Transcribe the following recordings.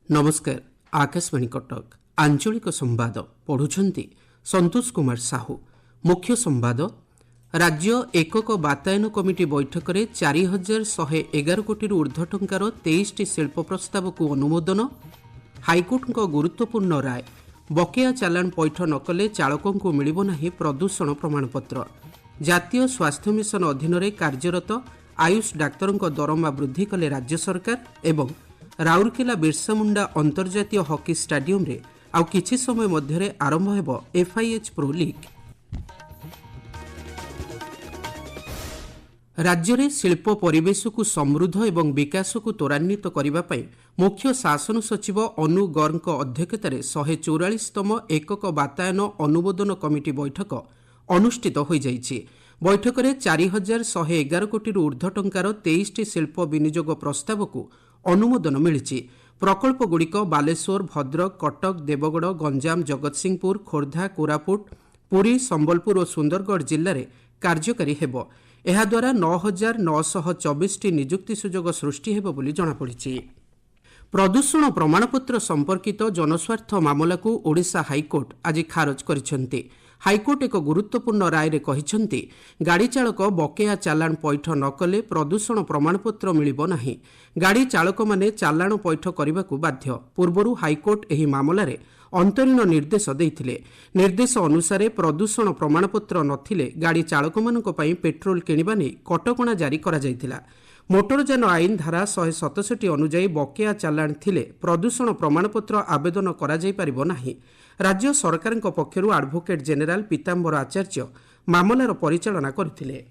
नमस्कार आकाशवाणी कटक आंचलिक संवाद पढ़ुछंती संतोष कुमार साहू। मुख्य संवाद राज्य एकक बातायन कमिटी बैठक में 4111 कोटी ऊर्ध्व टंकार 23टी शिल्प प्रस्ताव को अनुमोदन। हाइकोर्ट गुरुत्वपूर्ण राय बकेया चालाण पैठ न कले चालकों को मिलिब नाही प्रदूषण प्रमाणपत्र। जातीय स्वास्थ्य मिशन अधीन में कार्यरत आयुष डाक्तरों दरमा वृद्धि कले राज्य सरकार। एवं राउरकेला बिरसा मुंडा अंतर्जातीय हॉकी स्टाडियम रे आउ किछि समय मध्यरे आरंभ हेबो एफआईएच प्रो लीग। राज्य में शिल्प परिवेश को समृद्ध एवं विकास को त्वरान्वित करने मुख्य शासन सचिव अनु गर्ग अध्यक्षतार 144तम एकक बातायन अनुमोदन कमिटी बैठक अनुष्ठित हो जाइछि। बैठक में 4111 कोटी ऊर्ध्व टंकार 23टी शिल्प विनियोग प्रस्ताव को अनुमोदन मिली। प्रकल्पगुड़िक बालेश्वर, भद्रक, कटक, देवगढ़, गंजाम, जगतसिंहपुर, खोर्धा, कोरापुट, पुरी, संबलपुर और सुंदरगढ़ जिले में कार्यकारी हेबो। एहाद्वारा 9924टी नियुक्ति सुजोग सृष्टि हेबो बोली जଣାपड़िछि। प्रदूषण प्रमाणपत्र संपर्कित जनस्वार्थ मामला को ओडिशा हाइकोर्ट आज खारज करिसेंति। हाइकोर्ट एक गुरुत्वपूर्ण राय रे कहिसेंति गाड़ी चालक बकेया चालाण पैठ न कले प्रदूषण प्रमाणपत्र मिलिबो नाही। गाड़ी चालक माने चालाण पैठ करबाकू बाध्य। पूर्वरु हाइकोर्ट एही मामला रे अंतरीण निर्देश देइथिले। निर्देश अनुसार प्रदूषण प्रमाणपत्र नथिले गाड़ी चालक मानक पई पेट्रोल किनिबा नै कटकणा जारी करा जायतिला। मोटरयान आईन धारा 167 अनुଯାयी बकेया चालाण थिले प्रदूषण प्रमाणपत्र आवेदन करा जाय परिबो नाही। राज्य सरकार पक्षरु एडवोकेट जेनेराल पीताम्बर आचार्य मामलार परिचालना करथिले।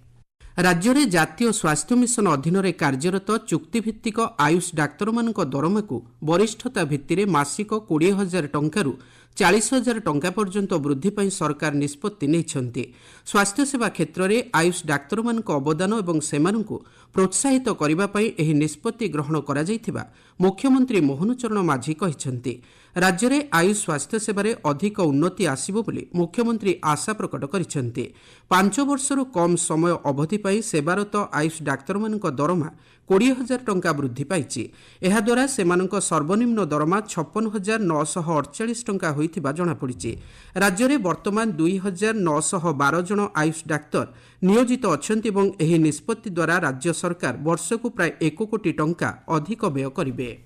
राज्य में जातीय स्वास्थ्य मिशन अधीन में कार्यरत चुक्तिभित्तिक आयुष डाक्तर मानक दरमा को वरिष्ठता भित्तिरे मासिक 20,000 टंकारु 40,000 टंका पर्यंत वृद्धि पाई सरकार निष्पत्ति नेइछन्ति। स्वास्थ्य सेवा क्षेत्र में आयुष डाक्तर मानक अवदान एवं सेमानंकु प्रोत्साहित करिबा पाई एही निष्पत्ति ग्रहण करा जायथिबा मुख्यमंत्री मोहन चरण माझी कहिसन्ति। राज्य में आयुष स्वास्थ्य सेवार अधिक उन्नति आसिबो बोली मुख्यमंत्री आशा प्रकट करिसन्ति। 5 वर्षरु कम समय अवधि पाई सेवारत आयुष डाक्तर मानक दरमा 20,000 टंका वृद्धि पाइछि। एहाद्वारा सेमानक सर्वनिम्न दरमा 56,948 टंका होइथिबा जଣାपड़िछि। राज्य में वर्तमान 2,912 जन आयुष डाक्तर नियोजित अछन्ति एवं एही निष्पत्ति द्वारा राज्य सरकार वर्षकु प्राय 1 कोटी टंका अधिक व्यय करिवे।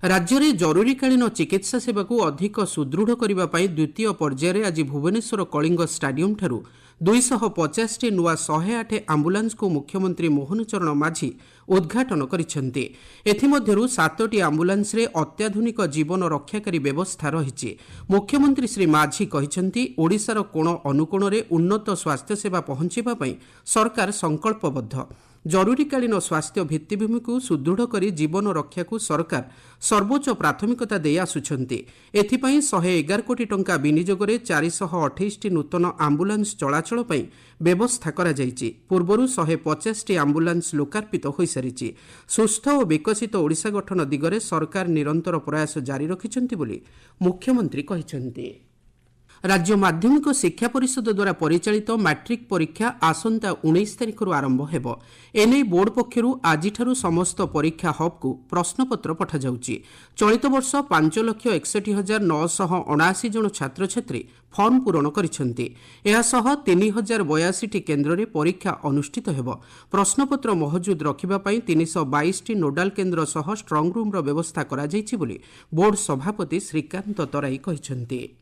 राज्य में जरूरीकालीन चिकित्सा सेवा को अधिक सुदृढ़ करने द्वितीय पर्यायर आज भुवनेश्वर कलिंग स्टाडियम ठारू 250टी नुआ 108 आंबुलांस को मुख्यमंत्री मोहन चरण माझी उद्घाटन करिसेंति। एथिमध्यरु 7टी आंबुलांस रे अत्याधुनिक जीवन रक्षाकारी व्यवस्था रहिछि। मुख्यमंत्री श्री माझी कहिसेंति ओडिशार कोण अनुकोण रे उन्नत स्वास्थ्य सेवा पहुंचीबा पई सरकार संकल्पबद्ध। जरूरीकालीन स्वास्थ्य भित्तिभूमि को सुदृढ़ करी जीवन रक्षा को सरकार सर्वोच्च प्राथमिकता दे आसुछन्ति। एथिपाई 111 कोटी टंका विनियोग रे 428टी नूतन आंबुलांस चलाचल पई व्यवस्था करा जायछि। पूर्वरु 150टी आंबुलांस लोकार्पित होई सारिछि। सुस्थ और विकसित ओडिशा गठन दिगरे सरकार निरंतर प्रयास जारी रखिछन्ति बोली मुख्यमंत्री कहिछन्ति। राज्य माध्यमिक शिक्षा परिषद द्वारा परिचालित मैट्रिक परीक्षा आसंता 19 तारिख आरंभ हेबो। एने बोर्ड पक्षरु आजिठारु समस्त परीक्षा हब को प्रश्नपत्र पठा जाउछि। चलित वर्ष 5,61,979 जन छात्र छात्री फॉर्म पूरण करिसेंति। एहासह 3,082टी केन्द्र रे परीक्षा अनुष्ठित हेबो। प्रश्नपत्र महजूद रखिबा पई 322टी नोडाल केन्द्र सह स्ट्रंग रूम रो व्यवस्था करा जायछि बोली बोर्ड सभापति श्रीकांत तराई कहिसेंति।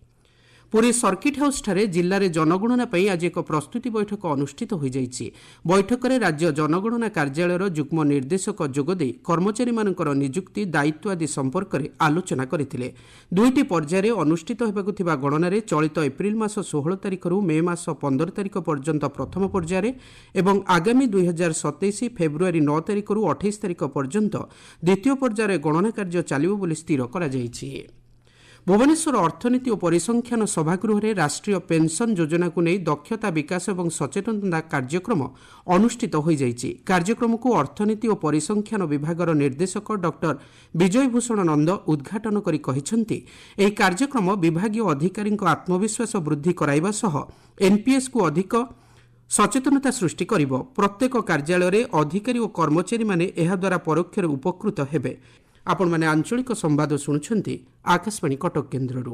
पुरी सर्किट हाउस ठारे जिल्ला रे जनगणना पई आज एक प्रस्तुति बैठक अनुष्ठित हो जाइछि। बैठक में राज्य जनगणना कार्यालय युग्म निर्देशक जोगदे कर्मचारी मानकर नियुक्ति दायित्व आदि संपर्क में आलोचना करथिले। 2टी पर्यायर अनुष्ठित हेबाकु थिबा गणना रे चलित एप्रिल मास 16 तारिख रु मे मास 15 तारिख पर्यंत प्रथम पर्यायर एवं आगामी 2027 फेब्रुआरी 9 तारिख रु 28 तारिख पर्यंत द्वितीय पर्यायर गणना कार्य चलिबो बोली स्थिर करा जाइछि। भुवनेश्वर अर्थनीति और परिसंख्यान सभागृह में राष्ट्रीय पेंशन योजना को नहीं दक्षता विकास और सचेतनता कार्यक्रम अनुष्ठित हो जाइछि। कार्यक्रम को अर्थनीति और परिसंख्यान विभाग निर्देशक डॉक्टर विजय भूषण नंद उद्घाटन करी कहिसेंति एही कार्यक्रम विभागीय अधिकारी आत्मविश्वास वृद्धि कराइबा सह एनपीएस को अधिक सचेतनता सृष्टि करिबो। प्रत्येक कार्यालय में अधिकारी और कर्मचारी माने एहा द्वारा परोक्ष उपकृत हेबे। आपण माने आंचलिक संवाद शुणुछंती आकाशवाणी कटक केन्द्ररू।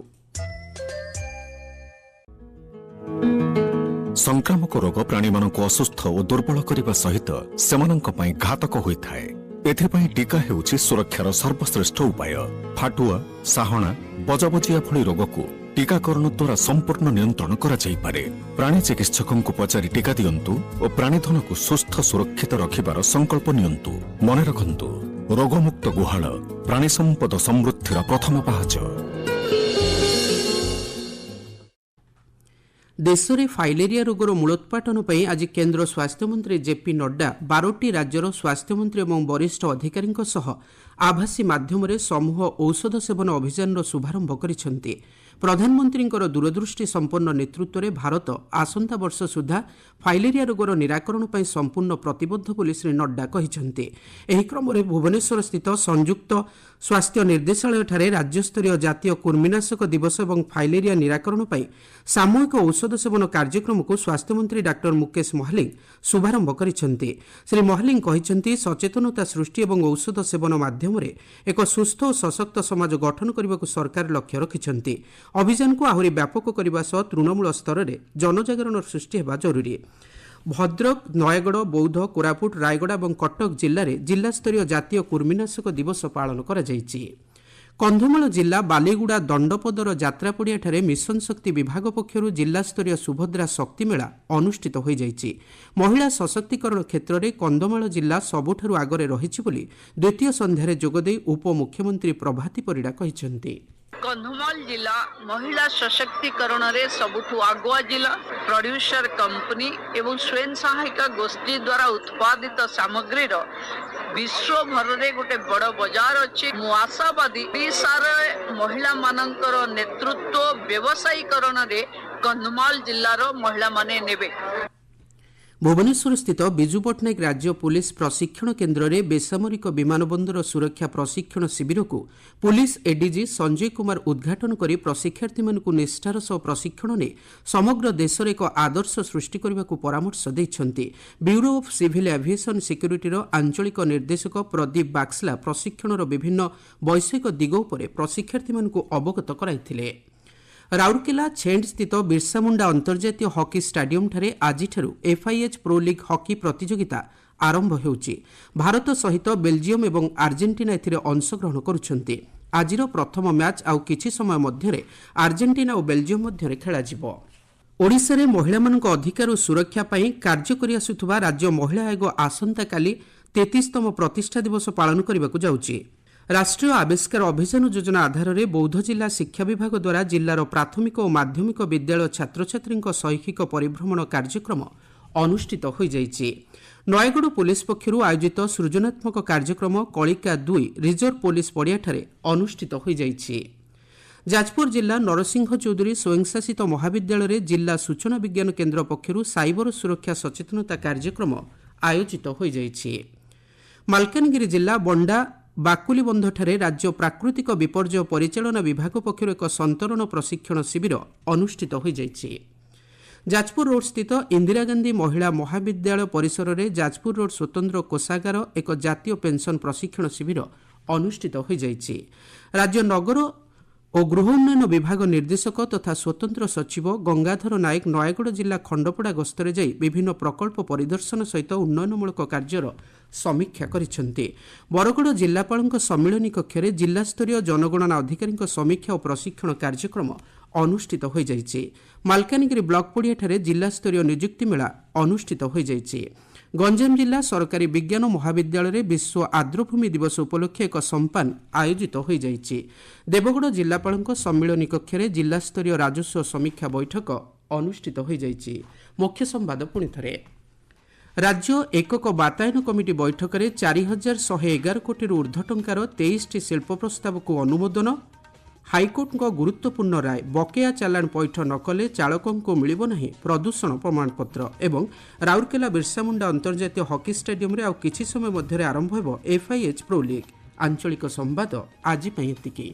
संक्रामक रोग प्राणी मानक असुस्थ और दुर्बल करने सहित सेमानंक पई घातक होइथाय। एथिपई टीका हेउछि सुरक्षार सर्वश्रेष्ठ उपाय। फाटुआ, साहणा, बजबजिया भली रोग को टीकाकरण द्वारा संपूर्ण नियंत्रण करा जाई पारे। प्राणी चिकित्सकों को पचारि टीका दियंतु और प्राणीधन को सुस्थ सुरक्षित रखिबार संकल्प नियंतु। मने रखंतु, रोगमुक्त गुहाल प्राणी संपद समृद्धिर प्रथम पाहाच। देश में फाइलेरिया रोगर मूलोत्पाटन पर आज केन्द्र स्वास्थ्य मंत्री जेपी नड्डा 12टी राज्यर स्वास्थ्य मंत्री और वरिष्ठ अधिकारी आभासी माध्यम समूह औषध सेवन अभियान शुभारंभ करिसेंति। प्रधानमंत्री दूरदृष्टि संपन्न नेतृत्व में भारत आसंता वर्ष सुधा फाइलेरिया रोगर निराकरण पर संपूर्ण प्रतिबद्ध बोली श्री नड्डा कहिसेंति। एही क्रम में भुवनेश्वर स्थित संयुक्त स्वास्थ्य निर्देशालय ठारे राज्यस्तरीय जातीय कृमिनाशक दिवस और फाइलेरिया निराकरण पर सामूहिक औषध सेवन कार्यक्रम को स्वास्थ्य मंत्री डॉक्टर मुकेश महालिंग शुभारंभ करिसेंति। श्री महालिंग कहिसेंति सचेतनता सृष्टि और औषध सेवन माध्यम एक सुस्थ और सशक्त समाज गठन करने को सरकार लक्ष्य रखिछंति। अभियान को आहुरी व्यापक करने सह तृणमूल स्तर में जनजागरण सृष्टि होगा जरूरी। भद्रक, नयगढ़, बौद्ध, कोरापुट, रायगढ़ और कटक जिले में जिलास्तरीय जातीय कृमिनाशक दिवस पालन करा जायछि। कंधमाल जिला बालीगुड़ा दंडपदर जात्रापड़ियाठारे मिशन शक्ति विभाग पक्षरु जिलास्तरीय सुभद्रा शक्ति मेला अनुष्ठित हो जायछि। महिला सशक्तिकरण क्षेत्र में कंधमाल जिला सबुठारु आगरे रहिछि बोली द्वितीय संध्यारे जोगदेई उपमुख्यमंत्री प्रभाती परिड़ा कहिसेंति। कंधमाल जिला महिला सशक्तिकरण रे सबुठु आगुआ जिला। प्रोड्यूसर कंपनी एवं स्वयं सहायिका गोष्ठी द्वारा उत्पादित सामग्री विश्व भर रे गोटे बड़ बाजार अच्छी। मु आशावादी ओडिशा रे महिला मानकर नेतृत्व व्यवसायीकरण रे कंधमाल जिल्लार महिला माने नेबे। भुवनेश्वर स्थित बिजु पट्टनायक राज्य पुलिस प्रशिक्षण केन्द्र में बेसामरिक विमानबंदर सुरक्षा प्रशिक्षण शिविर को पुलिस एडीजी संजय कुमार उद्घाटन कर प्रशिक्षार्थी मानक निष्ठार सह प्रशिक्षण ने समग्र देश में एक आदर्श सृष्टि करने को परामर्श देइछन्ति। ब्यूरो ऑफ सिविल एविएशन सिक्यूरिटीर आंचलिक निर्देशक प्रदीप बाक्सला प्रशिक्षणर विभिन्न वैषयिक दिग उपर प्रशिक्षार्थी मानक अवगत कराइथिले। राउरकेला छेंड स्थित बिरसा मुंडा अंतर्जातीय हॉकी स्टाडियम ठारे आजिठारु एफआईएच प्रो लीग हॉकी प्रतियोगिता आरंभ होउछि। भारत सहित बेल्जियम एवं आर्जेंटिना एथिरे अंशग्रहण करुछन्ति। आजिर प्रथम मैच आउ किछि समय मध्यरे आर्जेंटिना और बेल्जियम मध्यरे खेला जिवो। ओडिशा रे महिलामानक अधिकार और सुरक्षा पई कार्य करि आसुथुबा राज्य महिला आयोग आसंता काली 33तम प्रतिष्ठा दिवस पालन करबाकू जाउछि। राष्ट्रीय आविष्कार अभियान योजना आधार में बौद्ध जिला शिक्षा विभाग द्वारा जिलार प्राथमिक और माध्यमिक विद्यालय छात्र छात्री शैक्षिक परिभ्रमण कार्यक्रम अनुष्ठित हो जाइछि। नयगढ़ पुलिस पक्षरु आयोजित सृजनात्मक कार्यक्रम कलिका 2 रिजर्व पुलिस पड़ियाठारे अनुष्ठित हो जाइछि। जाजपुर जिला नरसिंह चौधरी स्वयंशासित महाविद्यालय जिला सूचना विज्ञान केन्द्र पक्षरु साइबर सुरक्षा सचेतनता कार्यक्रम आयोजित हो जाइछि। मालकानगिरी जिला बंडा बाकुलीबंधଠାରେ राज्य प्राकृतिक विपर्यय परिचालना विभाग पक्षर एक संतरण प्रशिक्षण शिविर अनुष्ठित हो जाइछि। जाजपुर रोड स्थित इंदिरा गांधी महिला महाविद्यालय परिसर में जाजपुर रोड स्वतंत्र कोषागार एक जातीय पेंशन प्रशिक्षण शिविर अनुष्ठित हो जाइछि। राज्य नगर और गृह उन्नयन विभाग निर्देशक तथा स्वतंत्र सचिव गंगाधर नायक नयगढ़ जिला खंडपड़ा गस्तरे जाई विभिन्न प्रकल्प परिदर्शन सहित उन्नयनमूलक कार्यर समीक्षा करिसेंति। बरगड़ जिलापाल सम्मिलनी कक्ष जिलास्तरीय जनगणना अधिकारी समीक्षा और प्रशिक्षण कार्यक्रम अनुष्ठित हो जाइछि। मालकानगिरी ब्लॉक पड़ियाठारे जिलास्तरीय नियुक्ति मेला अनुष्ठित हो जाइछि। गंजाम जिला सरकारी विज्ञान महाविद्यालय विश्व आर्द्रभूमि दिवस उपलक्षे एक सम्पान आयोजित हो जाइछि। देवगढ़ जिलापाल सम्मिलनी कक्ष जिलास्तरीय राजस्व समीक्षा बैठक अनुष्ठित हो जाइछि। मुख्य संवाद पुणी थरे। राज्य एकक बातायन कमिटी बैठक में 4111 कोटी ऊर्ध्व टंकार 23टी शिल्प प्रस्ताव को अनुमोदन। हाइकोर्ट गुरुत्वपूर्ण राय बकेया चालाण पैठ न कले चालकों को मिलिब नहीं प्रदूषण प्रमाणपत्र। एवं राउरकेला बिरसा मुंडा अंतर्जातीय हॉकी स्टाडियम आउ किछि समय मध्य आरंभ होब एफआईएच प्रो लीग। आंचलिक संवाद आज एतिकी।